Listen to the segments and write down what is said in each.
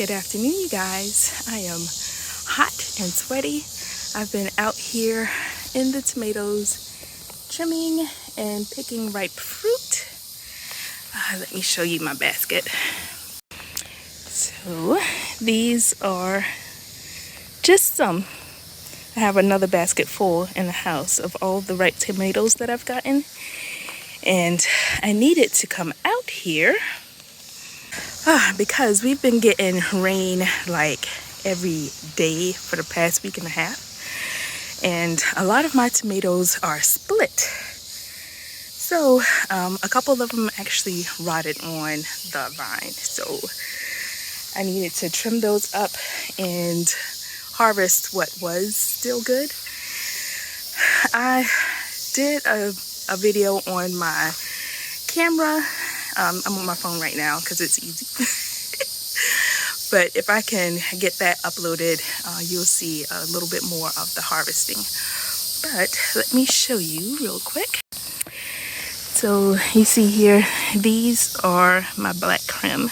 Good afternoon, you guys. I am hot and sweaty. I've been out here in the tomatoes trimming and picking ripe fruit. Let me show you my basket. So these are just some. I have another basket full in the house of all the ripe tomatoes that I've gotten, and I needed to come out here because we've been getting rain like every day for the past week and a half, and a lot of my tomatoes are split. So a couple of them actually rotted on the vine, so I needed to trim those up and harvest what was still good. I did a video on my camera. I'm on my phone right now because it's easy. But if I can get that uploaded, you'll see a little bit more of the harvesting. But let me show you real quick. So you see here, these are my black creme,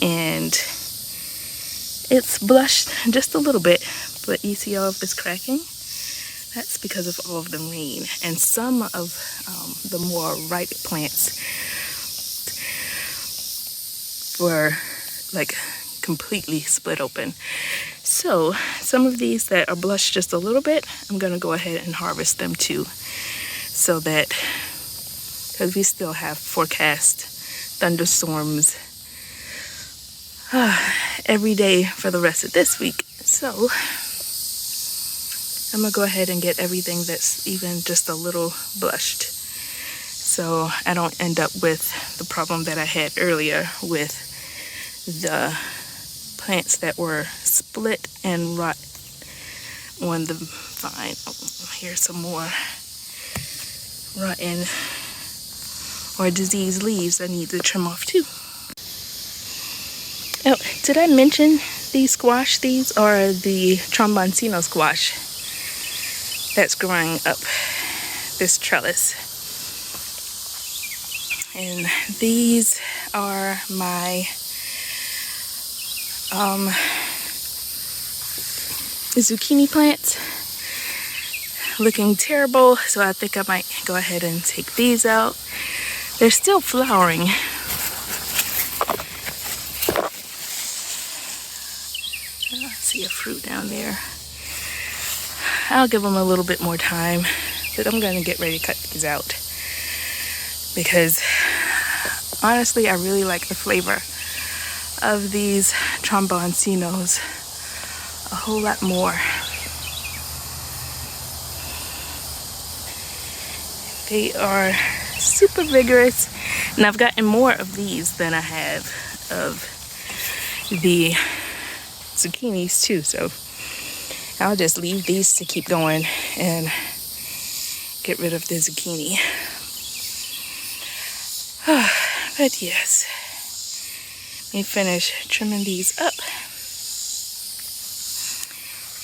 and it's blushed just a little bit, but you see all of this cracking? That's because of all of the rain, and some of the more ripe plants were like completely split open. So some of these that are blushed just a little bit, I'm gonna go ahead and harvest them too, so that, because we still have forecast thunderstorms every day for the rest of this week. So I'm gonna go ahead and get everything that's even just a little blushed, so I don't end up with the problem that I had earlier with the plants that were split and rot on the vine. Oh, here's some more rotten or diseased leaves I need to trim off too. Oh, did I mention these squash? These are the Tromboncino squash that's growing up this trellis. And these are my zucchini plants, looking terrible, so I think I might go ahead and take these out. They're still flowering. I see a fruit down there. I'll give them a little bit more time, but I'm going to get ready to cut these out because honestly I really like the flavor of these Tromboncinos a whole lot more. They are super vigorous, and I've gotten more of these than I have of the zucchinis too, so I'll just leave these to keep going and get rid of the zucchini. But yes, let me finish trimming these up.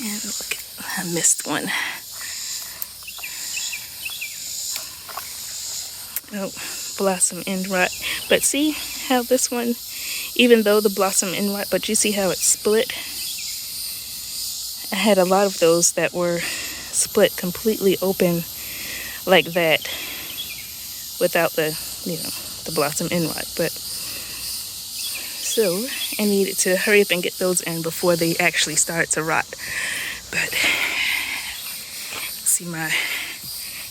And look, I missed one. Oh, blossom end rot. But see how this one, even though the blossom end rot, but you see how it's split? I had a lot of those that were split completely open like that without the, the blossom end rot. But so I needed to hurry up and get those in before they actually start to rot. But see my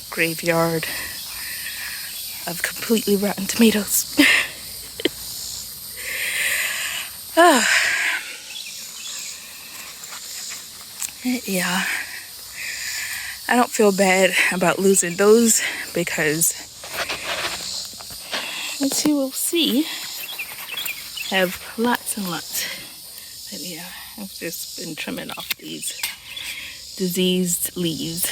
graveyard of completely rotten tomatoes. Yeah, I don't feel bad about losing those because, as you will see, have lots and lots. But yeah, I've just been trimming off these diseased leaves.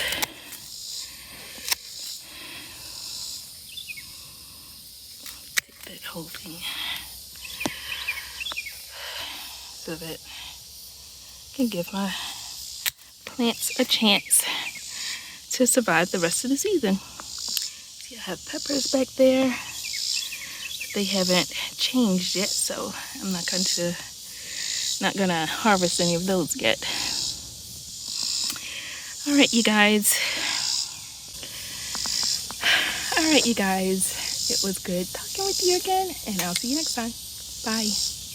Take that whole thing so that I can give my plants a chance to survive the rest of the season. See, I have peppers back there, but they haven't changed yet, so I'm not going to Not gonna harvest any of those yet. All right, you guys. All right, you guys. It was good talking with you again, and I'll see you next time. Bye.